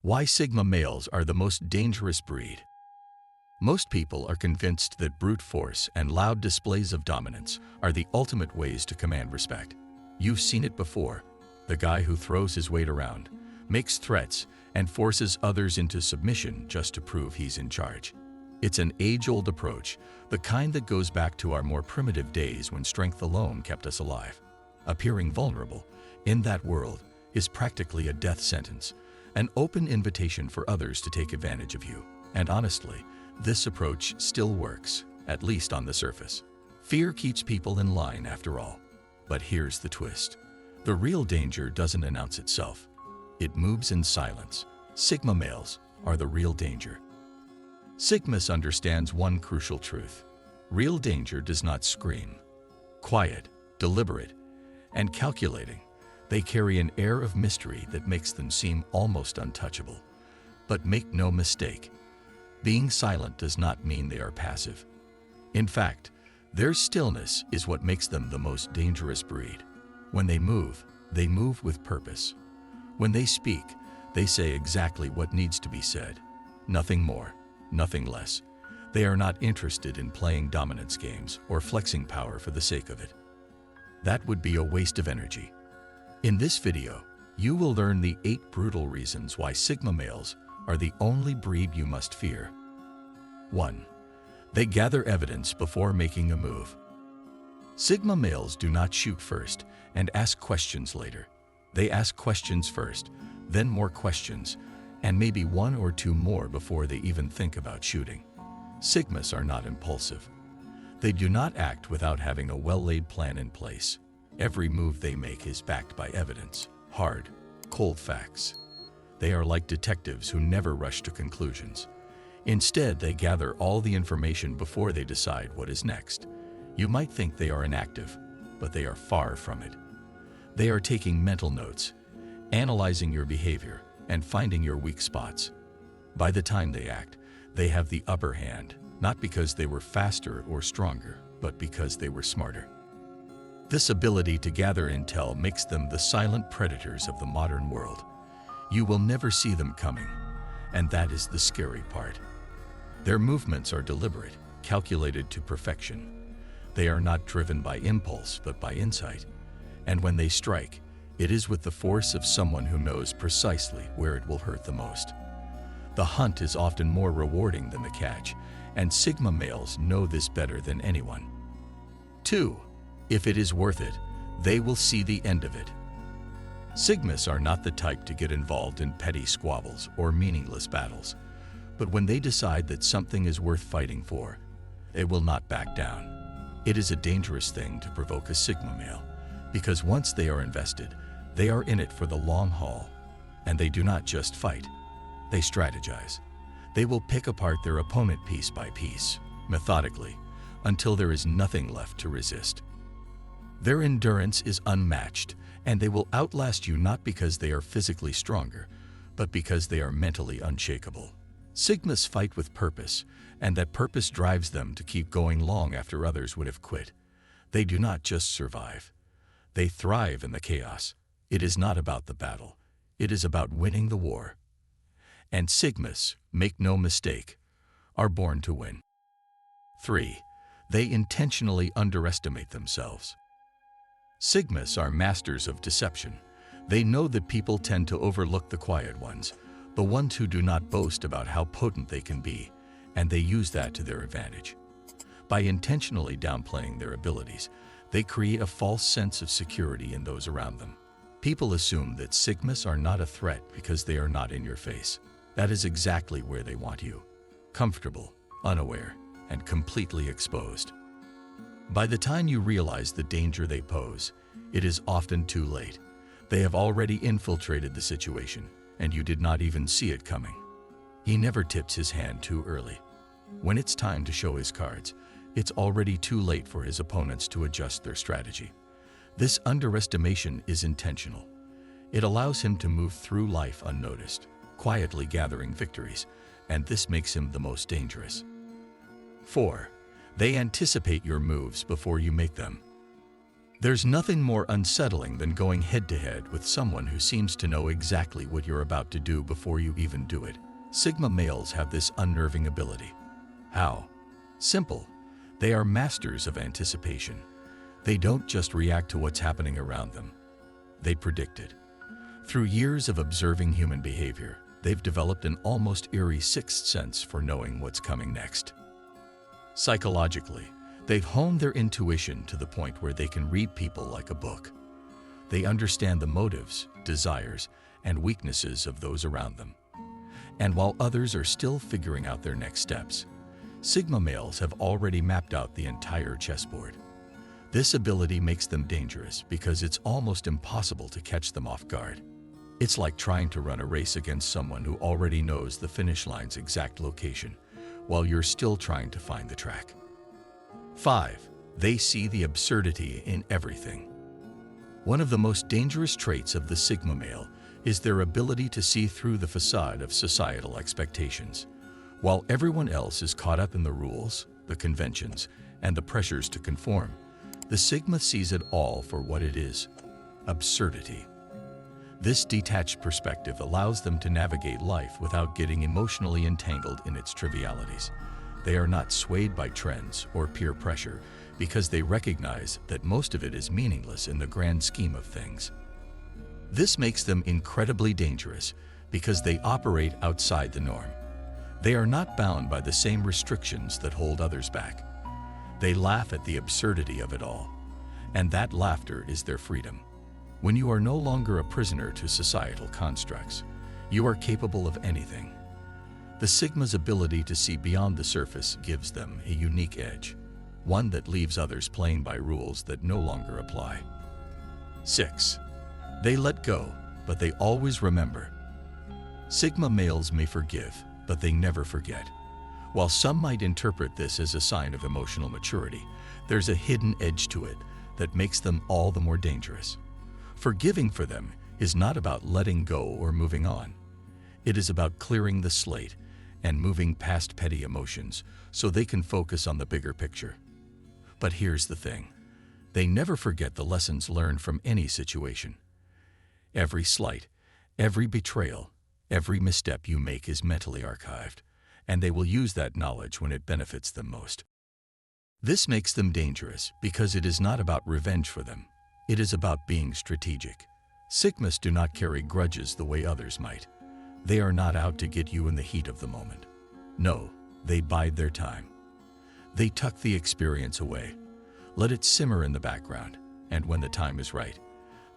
Why Sigma males are the most dangerous breed. Most people are convinced that brute force and loud displays of dominance are the ultimate ways to command respect. You've seen it before. The guy who throws his weight around, makes threats, and forces others into submission just to prove he's in charge. It's an age-old approach, the kind that goes back to our more primitive days when strength alone kept us alive. Appearing vulnerable in that world is practically a death sentence, an open invitation for others to take advantage of you. And honestly, this approach still works, at least on the surface. Fear keeps people in line after all. But here's the twist. The real danger doesn't announce itself. It moves in silence. Sigma males are the real danger. Sigma understands one crucial truth. Real danger does not scream. Quiet, deliberate, and calculating, they carry an air of mystery that makes them seem almost untouchable. But make no mistake, being silent does not mean they are passive. In fact, their stillness is what makes them the most dangerous breed. When they move with purpose. When they speak, they say exactly what needs to be said. Nothing more, nothing less. They are not interested in playing dominance games or flexing power for the sake of it. That would be a waste of energy. In this video, you will learn the 8 brutal reasons why Sigma males are the only breed you must fear. 1. They gather evidence before making a move. Sigma males do not shoot first and ask questions later. They ask questions first, then more questions, and maybe 1 or 2 more before they even think about shooting. Sigmas are not impulsive. They do not act without having a well-laid plan in place. Every move they make is backed by evidence, hard, cold facts. They are like detectives who never rush to conclusions. Instead, they gather all the information before they decide what is next. You might think they are inactive, but they are far from it. They are taking mental notes, analyzing your behavior, and finding your weak spots. By the time they act, they have the upper hand, not because they were faster or stronger, but because they were smarter. This ability to gather intel makes them the silent predators of the modern world. You will never see them coming, and that is the scary part. Their movements are deliberate, calculated to perfection. They are not driven by impulse, but by insight. And when they strike, it is with the force of someone who knows precisely where it will hurt the most. The hunt is often more rewarding than the catch, and Sigma males know this better than anyone. 2. If it is worth it, they will see the end of it. Sigmas are not the type to get involved in petty squabbles or meaningless battles, but when they decide that something is worth fighting for, they will not back down. It is a dangerous thing to provoke a Sigma male, because once they are invested, they are in it for the long haul, and they do not just fight, they strategize. They will pick apart their opponent piece by piece, methodically, until there is nothing left to resist. Their endurance is unmatched, and they will outlast you not because they are physically stronger, but because they are mentally unshakable. Sigmas fight with purpose, and that purpose drives them to keep going long after others would have quit. They do not just survive. They thrive in the chaos. It is not about the battle. It is about winning the war. And Sigmas, make no mistake, are born to win. 3. They intentionally underestimate themselves. Sigmas are masters of deception. They know that people tend to overlook the quiet ones, the ones who do not boast about how potent they can be, and they use that to their advantage. By intentionally downplaying their abilities, they create a false sense of security in those around them. People assume that Sigmas are not a threat because they are not in your face. That is exactly where they want you. Comfortable, unaware, and completely exposed. By the time you realize the danger they pose, it is often too late. They have already infiltrated the situation, and you did not even see it coming. He never tips his hand too early. When it's time to show his cards, it's already too late for his opponents to adjust their strategy. This underestimation is intentional. It allows him to move through life unnoticed, quietly gathering victories, and this makes him the most dangerous. 4. They anticipate your moves before you make them. There's nothing more unsettling than going head-to-head with someone who seems to know exactly what you're about to do before you even do it. Sigma males have this unnerving ability. How? Simple. They are masters of anticipation. They don't just react to what's happening around them. They predict it. Through years of observing human behavior, they've developed an almost eerie sixth sense for knowing what's coming next. Psychologically, they've honed their intuition to the point where they can read people like a book. They understand the motives, desires, and weaknesses of those around them. And while others are still figuring out their next steps, Sigma males have already mapped out the entire chessboard. This ability makes them dangerous because it's almost impossible to catch them off guard. It's like trying to run a race against someone who already knows the finish line's exact location, while you're still trying to find the track. 5. They see the absurdity in everything. One of the most dangerous traits of the Sigma male is their ability to see through the facade of societal expectations. While everyone else is caught up in the rules, the conventions, and the pressures to conform, the Sigma sees it all for what it is: absurdity. This detached perspective allows them to navigate life without getting emotionally entangled in its trivialities. They are not swayed by trends or peer pressure because they recognize that most of it is meaningless in the grand scheme of things. This makes them incredibly dangerous because they operate outside the norm. They are not bound by the same restrictions that hold others back. They laugh at the absurdity of it all, and that laughter is their freedom. When you are no longer a prisoner to societal constructs, you are capable of anything. The Sigma's ability to see beyond the surface gives them a unique edge, one that leaves others playing by rules that no longer apply. 6. They let go, but they always remember. Sigma males may forgive, but they never forget. While some might interpret this as a sign of emotional maturity, there's a hidden edge to it that makes them all the more dangerous. Forgiving for them is not about letting go or moving on. It is about clearing the slate and moving past petty emotions so they can focus on the bigger picture. But here's the thing. They never forget the lessons learned from any situation. Every slight, every betrayal, every misstep you make is mentally archived, and they will use that knowledge when it benefits them most. This makes them dangerous because it is not about revenge for them. It is about being strategic. Sigmas do not carry grudges the way others might. They are not out to get you in the heat of the moment. No, they bide their time. They tuck the experience away, let it simmer in the background, and when the time is right,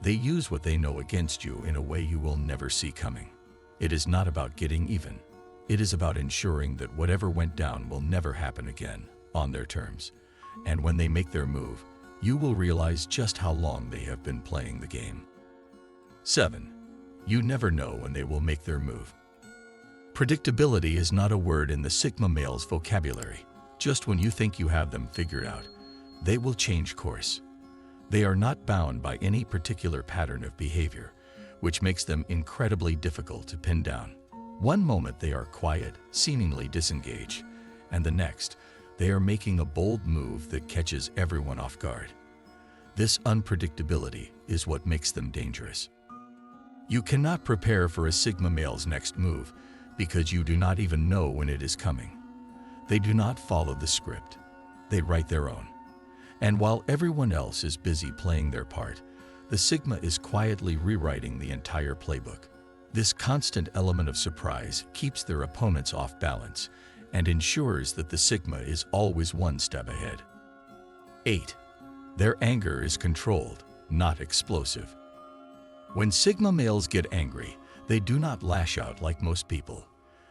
they use what they know against you in a way you will never see coming. It is not about getting even. It is about ensuring that whatever went down will never happen again, on their terms. And when they make their move, you will realize just how long they have been playing the game. 7. You never know when they will make their move. Predictability is not a word in the Sigma male's vocabulary. Just when you think you have them figured out, they will change course. They are not bound by any particular pattern of behavior, which makes them incredibly difficult to pin down. One moment they are quiet, seemingly disengaged, and the next, they are making a bold move that catches everyone off guard. This unpredictability is what makes them dangerous. You cannot prepare for a Sigma male's next move because you do not even know when it is coming. They do not follow the script. They write their own. And while everyone else is busy playing their part, the Sigma is quietly rewriting the entire playbook. This constant element of surprise keeps their opponents off balance and ensures that the Sigma is always one step ahead. 8. Their anger is controlled, not explosive. When Sigma males get angry, they do not lash out like most people.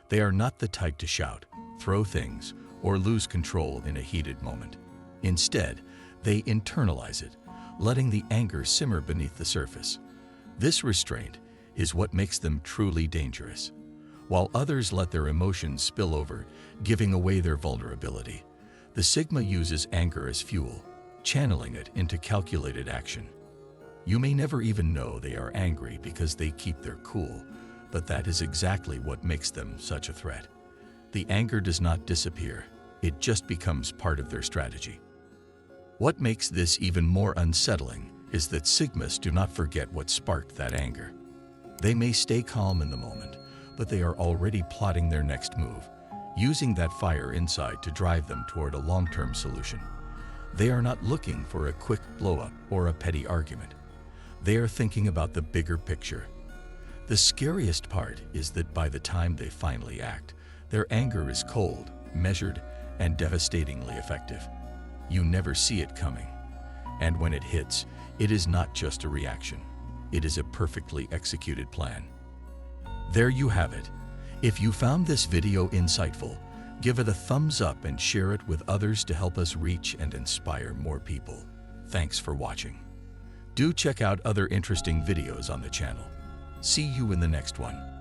They are not the type to shout, throw things, or lose control in a heated moment. Instead, they internalize it, letting the anger simmer beneath the surface. This restraint is what makes them truly dangerous. While others let their emotions spill over, giving away their vulnerability, the Sigma uses anger as fuel, channeling it into calculated action. You may never even know they are angry because they keep their cool, but that is exactly what makes them such a threat. The anger does not disappear, it just becomes part of their strategy. What makes this even more unsettling is that Sigmas do not forget what sparked that anger. They may stay calm in the moment, but they are already plotting their next move, using that fire inside to drive them toward a long-term solution. They are not looking for a quick blow-up or a petty argument. They are thinking about the bigger picture. The scariest part is that by the time they finally act, their anger is cold, measured, and devastatingly effective. You never see it coming. And when it hits, it is not just a reaction. It is a perfectly executed plan. There you have it. If you found this video insightful, give it a thumbs up and share it with others to help us reach and inspire more people. Thanks for watching. Do check out other interesting videos on the channel. See you in the next one.